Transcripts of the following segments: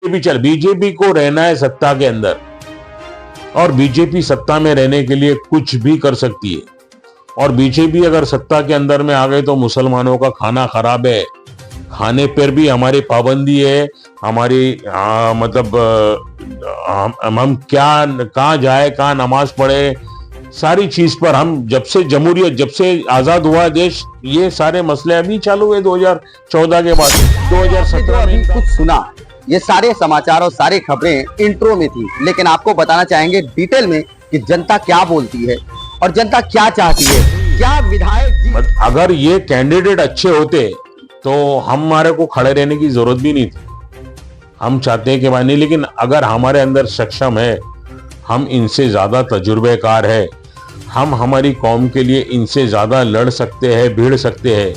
BJP को रहना है सत्ता के अंदर, और बीजेपी सत्ता में रहने के लिए कुछ भी कर सकती है। और बीजेपी अगर सत्ता के अंदर में आ गए तो मुसलमानों का खाना खराब है, खाने पर भी हमारी पाबंदी है, हमारी मतलब हम क्या कहाँ जाए, कहाँ नमाज पढ़े, सारी चीज पर हम जब से जमहूरियत, जब से आजाद हुआ देश, ये सारे मसले अभी चालू हुए 2014 के बाद। 2017 में कुछ सुना, ये सारे समाचार और सारी खबरें इंट्रो में थी, लेकिन आपको बताना चाहेंगे डिटेल में कि जनता क्या बोलती है और जनता क्या चाहती है। क्या विधायक अगर ये कैंडिडेट अच्छे होते तो हमारे को खड़े रहने की जरूरत भी नहीं थी। हम चाहते हैं कि भाई नहीं, लेकिन अगर हमारे अंदर सक्षम है, हम इनसे ज्यादा तजुर्बेकार है, हम हमारी कौम के लिए इनसे ज्यादा लड़ सकते हैं, भिड़ सकते हैं,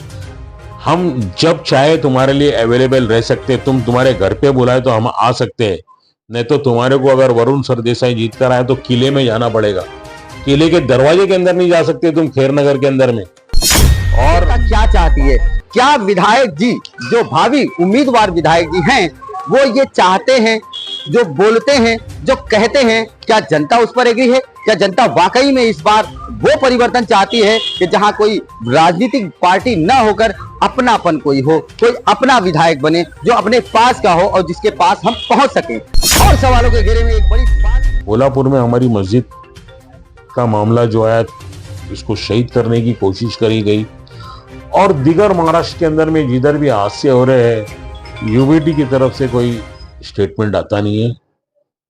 हम जब चाहे तुम्हारे लिए अवेलेबल रह सकते हैं, तुम तुम्हारे घर पे बुलाए तो हम आ सकते हैं। नहीं तो तुम्हारे को अगर वरुण सरदेसाई जीत कर आए तो किले में जाना पड़ेगा, किले के दरवाजे के अंदर नहीं जा सकते तुम, खैरनगर के अंदर में। और क्या चाहती है, क्या विधायक जी जो भावी उम्मीदवार विधायक जी हैं वो ये चाहते हैं, जो बोलते हैं, जो कहते हैं, क्या जनता उस पर एग्री है? क्या जनता वाकई में इस बार वो परिवर्तन चाहती है कि जहां कोई राजनीतिक पार्टी न होकर अपनापन कोई हो, कोई अपना विधायक बने जो अपने पास का हो और जिसके पास हम पहुंच सके? और सवालों के घेरे में एक बड़ी बात, कोल्हापुर में हमारी मस्जिद का मामला जो आया, इसको शहीद करने की कोशिश करी गई, और दिगर महाराष्ट्र के अंदर में जिधर भी हादसे हो रहे हैं, यूबीटी की तरफ से कोई स्टेटमेंट आता नहीं है।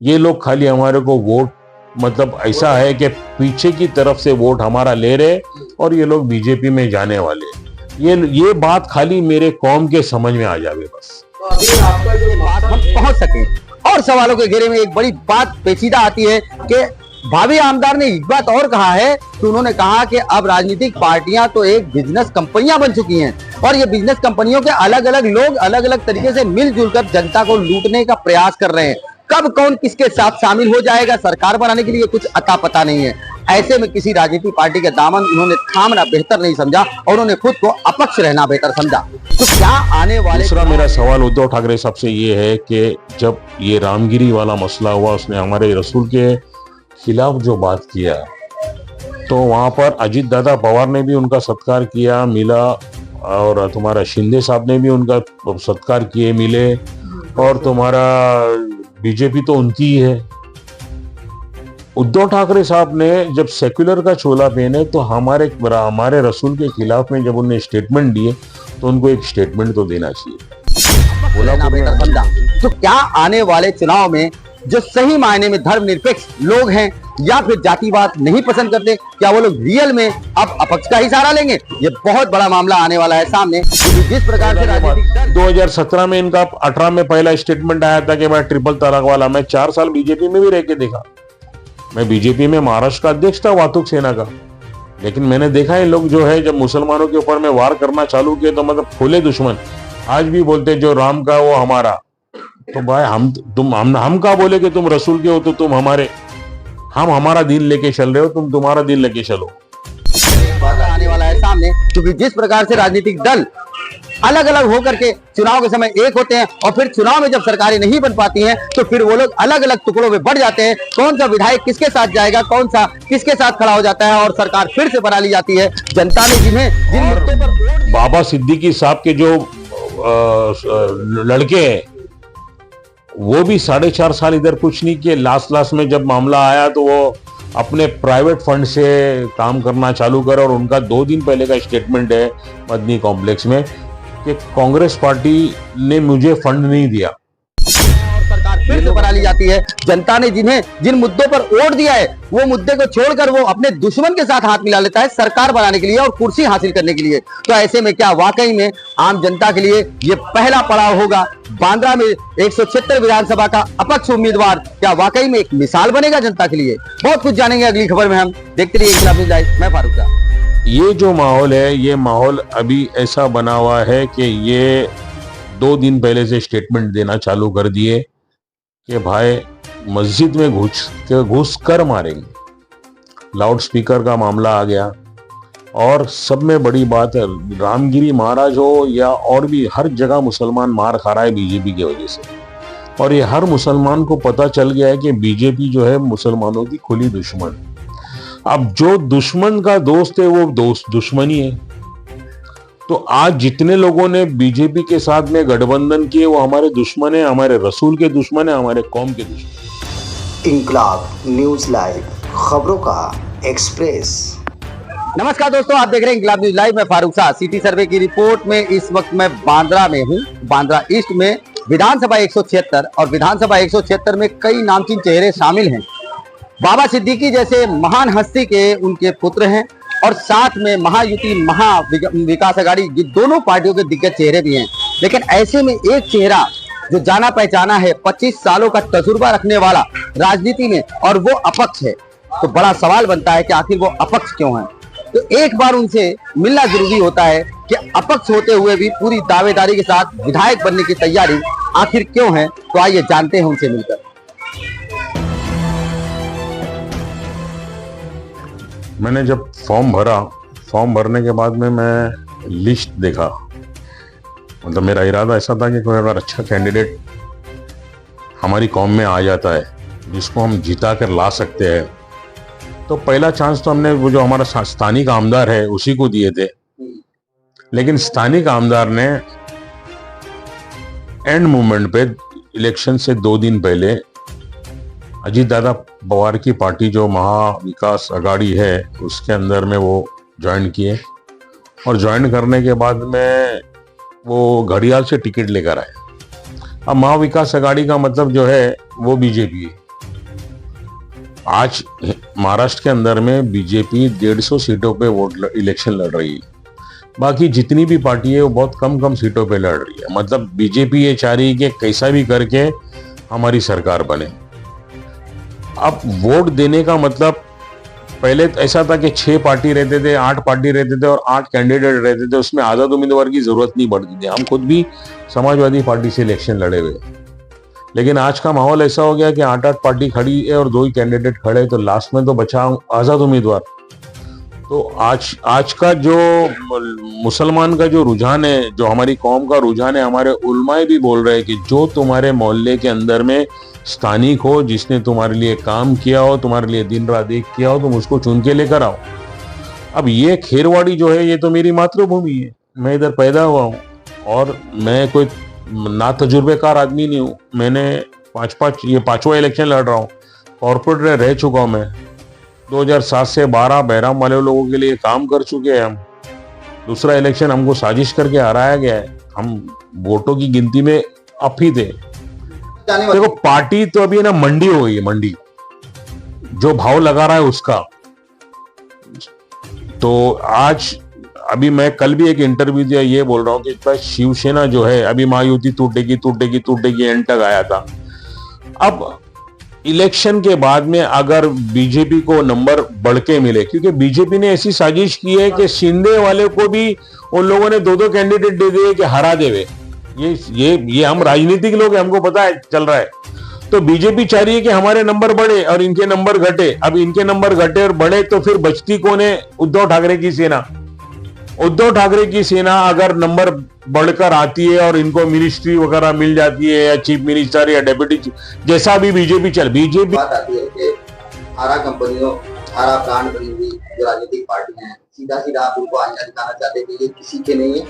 ये लोग खाली हमारे को वोट, मतलब ऐसा है कि पीछे की तरफ से वोट हमारा ले रहे और ये लोग बीजेपी में जाने वाले। ये बात खाली मेरे कौम के समझ में आ जावे बस, तो अभी आपका जो बात हम पहुंच सके। और सवालों के घेरे में एक बड़ी बात पेचीदा आती है कि भावी आमदार ने एक बात और कहा है कि उन्होंने कहा कि अब राजनीतिक पार्टियां तो एक बिजनेस कंपनियां बन चुकी हैं और ये बिजनेस कंपनियों के अलग अलग लोग अलग अलग तरीके से मिलजुल कर जनता को लूटने का प्रयास कर रहे हैं। कब कौन किसके साथ शामिल हो जाएगा सरकार बनाने के लिए कुछ अता पता नहीं है। ऐसे में किसी राजनीतिक पार्टी के दामन उन्होंने थामना बेहतर नहीं समझा और उन्होंने खुद को अपक्ष रहना बेहतर समझा। तो क्या आने वाले, दूसरा मेरा सवाल उद्धव ठाकरे साहब से ये है कि जब ये रामगिरी वाला मसला हुआ, उसने हमारे रसूल के खिलाफ जो बात किया, तो वहां पर अजीत दादा पवार ने भी उनका सत्कार किया, मिला, और तुम्हारा शिंदे साहब ने भी उनका सत्कार किए, मिले, और तुम्हारा बीजेपी तो उनकी ही है। उद्धव ठाकरे साहब ने जब सेक्युलर का चोला पहने तो हमारे रसूल के खिलाफ में जब उन्हें स्टेटमेंट दिए तो उनको एक स्टेटमेंट तो देना चाहिए। तो क्या आने वाले चुनाव में जो सही मायने में धर्मनिरपेक्ष लोग हैं या फिर जातिवाद नहीं पसंद करते, क्या वो लोग रियल में अब अपक्ष का ही सहारा लेंगे? ये बहुत बड़ा मामला आने वाला है सामने। जिस प्रकार से राजनीतिक 2017 में इनका 18 में पहला स्टेटमेंट आया था कि मैं ट्रिपल तलाक वाला, मैं 4 साल बीजेपी में भी रह के देखा। मैं बीजेपी में महाराष्ट्र का अध्यक्ष था वातुक सेना का, लेकिन मैंने देखा है लोग जो है जब मुसलमानों के ऊपर में वार करना चालू किए तो मतलब खुले दुश्मन। आज भी बोलते जो राम का वो हमारा, तो भाई हम का बोले कि तुम रसूल के हो तो तुम हमारे, हम हमारा दिन लेके चल रहे हो, तुम तुम्हारा दिन लेके चलो। आने वाला है सामने, क्योंकि जिस प्रकार से राजनीतिक दल अलग अलग होकर के चुनाव के समय एक होते हैं और फिर चुनाव में जब सरकारें नहीं बन पाती हैं तो फिर वो लोग अलग अलग टुकड़ों में बढ़ जाते हैं। कौन सा विधायक किसके साथ जाएगा, कौन सा किसके साथ खड़ा हो जाता है और सरकार फिर से बना ली जाती है। जनता ने जिन मुद्दों पर बाबा सिद्दीकी साहब के जो लड़के हैं वो भी 4.5 साल इधर कुछ नहीं किए। लास्ट में जब मामला आया तो वो अपने प्राइवेट फंड से काम करना चालू कर, और उनका 2 दिन पहले का स्टेटमेंट है मदनी कॉम्प्लेक्स में कि कांग्रेस पार्टी ने मुझे फंड नहीं दिया और सरकार फिर से बना ली जाती है। जनता ने जिन मुद्दों पर वोट दिया है वो मुद्दे को छोड़कर वो अपने दुश्मन के साथ हाथ मिला लेता है सरकार बनाने के लिए और कुर्सी हासिल करने के लिए। तो ऐसे में क्या वाकई में आम जनता के लिए ये पहला पड़ाव होगा? बांद्रा में 176 विधानसभा का अपक्ष उम्मीदवार क्या वाकई में एक मिसाल बनेगा जनता के लिए? बहुत कुछ जानेंगे अगली खबर में हम। देखते रहिए इंकलाब न्यूज़ लाइव, मैं फारूक शाह। ये जो माहौल है, ये माहौल अभी ऐसा बना हुआ है कि ये 2 दिन पहले से स्टेटमेंट देना चालू कर दिए कि भाई मस्जिद में घुस कर मारेंगे। लाउड स्पीकर का मामला आ गया, और सब में बड़ी बात है, रामगिरी महाराज हो या और भी हर जगह मुसलमान मार खा रहा है बीजेपी की वजह से। और ये हर मुसलमान को पता चल गया है कि बीजेपी जो है मुसलमानों की खुली दुश्मन। अब जो दुश्मन का दोस्त है वो दोस्त दुश्मन ही है। तो आज जितने लोगों ने बीजेपी के साथ में गठबंधन किए वो हमारे दुश्मन है, हमारे रसूल के दुश्मन है, हमारे कौम के दुश्मन। इंकलाब न्यूज लाइव, खबरों का एक्सप्रेस। नमस्कार दोस्तों, आप देख रहे हैं इंकलाब न्यूज लाइव में फारूक शाह। सिटी सर्वे की रिपोर्ट में इस वक्त मैं बांद्रा में हूं। बांद्रा ईस्ट में विधानसभा 176 और विधानसभा 176 में कई नामचीन चेहरे शामिल हैं। बाबा सिद्दीकी जैसे महान हस्ती के उनके पुत्र हैं और साथ में महायुति महा विकास अघाड़ी, ये दोनों पार्टियों के दिग्गज चेहरे भी हैं। लेकिन ऐसे में एक चेहरा जो जाना पहचाना है, 25 सालों का तजुर्बा रखने वाला राजनीति में, और वो अपक्ष है। तो बड़ा सवाल बनता है कि आखिर वो अपक्ष क्यों है। तो एक बार उनसे मिलना जरूरी होता है कि अपक्ष होते हुए भी पूरी दावेदारी के साथ विधायक बनने की तैयारी आखिर क्यों है। तो आइए जानते हैं उनसे मिलकर। मैंने जब फॉर्म भरा, फॉर्म भरने के बाद में मैं लिस्ट देखा, मतलब मेरा इरादा ऐसा था कि कोई अगर अच्छा कैंडिडेट हमारी कौम में आ जाता है जिसको हम जिता कर ला सकते हैं, तो पहला चांस तो हमने वो जो हमारा स्थानिक आमदार है उसी को दिए थे। लेकिन स्थानिक आमदार ने एंड मोमेंट पे, इलेक्शन से 2 दिन पहले, अजीत दादा पवार की पार्टी जो महा विकास अघाड़ी है उसके अंदर में वो ज्वाइन किए, और ज्वाइन करने के बाद में वो घड़ियाल से टिकट लेकर आए। अब महा विकास अघाड़ी का मतलब जो है वो बीजेपी है। आज महाराष्ट्र के अंदर में बीजेपी 150 सीटों पे इलेक्शन लड़ रही है। बाकी जितनी भी पार्टी है वो बहुत कम सीटों पे लड़ रही है। मतलब बीजेपी ये चाह रही है कि कैसा भी करके हमारी सरकार बने। अब वोट देने का मतलब, पहले ऐसा था कि 6 पार्टी रहते थे, 8 पार्टी रहते थे और 8 कैंडिडेट रहते थे, उसमें आजाद उम्मीदवार की जरूरत नहीं पड़ती थी। हम खुद भी समाजवादी पार्टी से इलेक्शन लड़े हुए। लेकिन आज का माहौल ऐसा हो गया कि 8 पार्टी खड़ी है और 2 ही कैंडिडेट खड़े, तो लास्ट में तो बचा आजाद उम्मीदवार। तो आज का जो मुसलमान का जो रुझान है, जो हमारी कौम का रुझान है, हमारे उलमाए भी बोल रहे हैं कि जो तुम्हारे मोहल्ले के अंदर में स्थानिक हो, जिसने तुम्हारे लिए काम किया हो, तुम्हारे लिए दिन रात एक किया हो, तुम उसको चुन के लेकर आओ। अब ये खेरवाड़ी जो है ये तो मेरी मातृभूमि है, मैं इधर पैदा हुआ हूँ और मैं कोई ना तजुर्बेकार आदमी नहीं हूँ। मैंने ये 5वां इलेक्शन लड़ रहा हूँ, कॉर्पोरेट रह चुका हूँ मैं। 2007 से 12 बहराम वाले लोगों के लिए काम कर चुके हैं हम। दूसरा इलेक्शन हमको साजिश करके हराया गया है, हम वोटों की गिनती में अप ही थे। देखो, पार्टी तो अभी ना मंडी हो गई है, मंडी जो भाव लगा रहा है उसका। तो आज अभी मैं कल भी एक इंटरव्यू दिया, ये बोल रहा हूँ कि शिवसेना जो है अभी महायुति टूटेगी एंड तक आया था। अब इलेक्शन के बाद में अगर बीजेपी को नंबर बढ़ के मिले, क्योंकि बीजेपी ने ऐसी साजिश की है कि शिंदे वाले को भी उन लोगों ने 2 कैंडिडेट दे दिए कि हरा देवे। ये हम राजनीतिक लोग हैं, हमको पता है चल रहा है। तो बीजेपी चाह रही है कि हमारे नंबर बढ़े और इनके नंबर घटे। अब इनके नंबर घटे और बढ़े तो फिर बचती कौन है? उद्धव ठाकरे की सेना। उद्धव ठाकरे की सेना अगर नंबर बढ़कर आती है और इनको मिनिस्ट्री वगैरह मिल जाती है, या चीफ मिनिस्टर या डेप्यूटी, जैसा भी बीजेपी बात आती है कि 18 कंपनियों, 18 ब्रांड बनी हुई जो राजनीतिक पार्टी हैं, सीधा आप उनको आईना दिखाना चाहते हैं कि ये किसी के नहीं है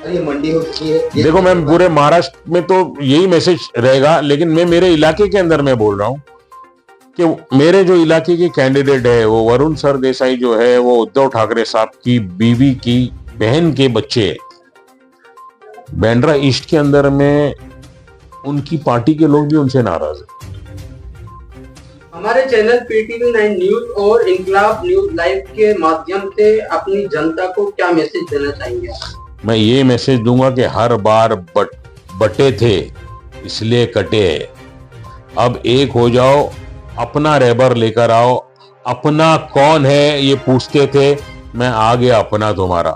और ये मंडी हो चुकी है। देखो, मैं पूरे महाराष्ट्र में तो यही मैसेज रहेगा, लेकिन मैं मेरे इलाके के अंदर मैं बोल रहा हूँ कि मेरे जो इलाके के कैंडिडेट है वो वरुण सरदेसाई जो है, वो उद्धव ठाकरे साहब की बीवी की बहन के बच्चे। बांद्रा ईस्ट के अंदर में उनकी पार्टी के लोग भी उनसे नाराज है। हमारे चैनल PTV 9 न्यूज और इंकलाब न्यूज लाइव के माध्यम से अपनी जनता को क्या मैसेज देना चाहेंगे? मैं ये मैसेज दूंगा कि हर बार बटे थे इसलिए कटे। अब एक हो जाओ, अपना रहबर लेकर आओ। अपना कौन है ये पूछते थे, मैं आ गया अपना तुम्हारा,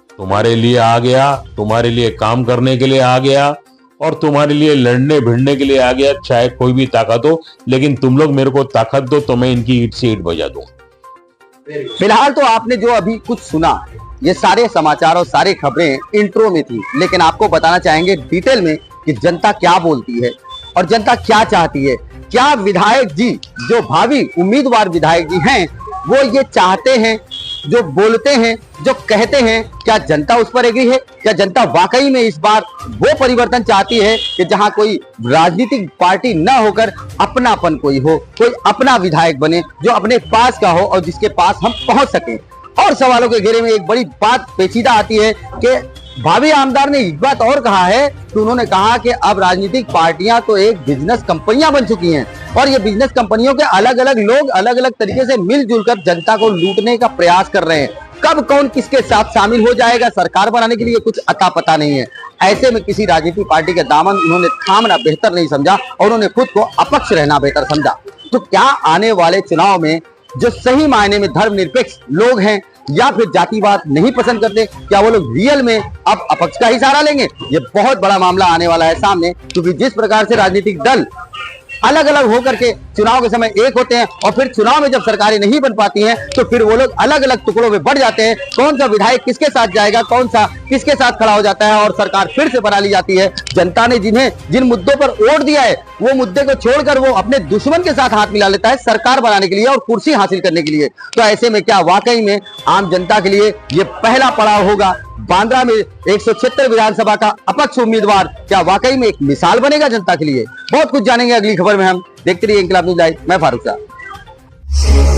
तुम्हारे लिए आ गया, तुम्हारे लिए काम करने के लिए आ गया और तुम्हारे लिए लड़ने भिड़ने के लिए आ गया। चाहे कोई भी ताकत हो, लेकिन तुम लोग मेरे को ताकत दो तो मैं इनकी ईंट से ईंट बजा दूं। फिलहाल तो आपने जो अभी कुछ सुना, ये सारे समाचार और सारी खबरें इंट्रो में थी, लेकिन आपको बताना चाहेंगे डिटेल में कि जनता क्या बोलती है। और जनता क्या चाहती है। क्या विधायक जी जो भावी उम्मीदवार विधायक जी हैं वो ये चाहते हैं, जो बोलते हैं, जो कहते हैं, क्या जनता उस पर एग्री है? क्या जनता वाकई में इस बार वो परिवर्तन चाहती है कि जहां कोई राजनीतिक पार्टी न होकर अपनापन कोई हो, कोई अपना विधायक बने जो अपने पास का हो और जिसके पास हम पहुंच सकें। और सवालों के घेरे में एक बड़ी बात पेचीदा आती है कि भावी आमदार ने एक बात और कहा है कि उन्होंने कहा कि अब राजनीतिक पार्टियां तो एक बिजनेस कंपनियां बन चुकी हैं और ये बिजनेस कंपनियों के अलग अलग लोग अलग अलग तरीके से मिलजुल कर जनता को लूटने का प्रयास कर रहे हैं। कब कौन किसके साथ शामिल हो जाएगा सरकार बनाने के लिए कुछ अता पता नहीं है। ऐसे में किसी राजनीतिक पार्टी के दामन उन्होंने थामना बेहतर नहीं समझा और उन्होंने खुद को अपक्ष रहना बेहतर समझा। तो क्या आने वाले चुनाव में जो सही मायने में धर्मनिरपेक्ष लोग हैं या फिर जातिवाद नहीं पसंद करते, क्या वो लोग रियल में अब अपक्ष का ही सहारा लेंगे? ये बहुत बड़ा मामला आने वाला है सामने, क्योंकि जिस प्रकार से राजनीतिक दल अलग अलग होकर के चुनाव के समय एक होते हैं और फिर चुनाव में जब सरकारें नहीं बन पाती हैं तो फिर वो लोग अलग अलग टुकड़ों में बढ़ जाते हैं। कौन सा विधायक किसके साथ जाएगा, कौन सा किसके साथ खड़ा हो जाता है और सरकार फिर से बना ली जाती है। जनता ने जिन मुद्दों पर वोट दिया है वो मुद्दे को छोड़कर वो अपने दुश्मन के साथ हाथ मिला लेता है सरकार बनाने के लिए और कुर्सी हासिल करने के लिए। तो ऐसे में क्या वाकई में आम जनता के लिए ये पहला पड़ाव होगा? बांद्रा में 176 विधानसभा का अपक्ष उम्मीदवार क्या वाकई में एक मिसाल बनेगा जनता के लिए? बहुत कुछ जानेंगे अगली खबर में हम। देखते रहिए इंकलाब न्यूज़ लाइव। मैं फारूक साहब।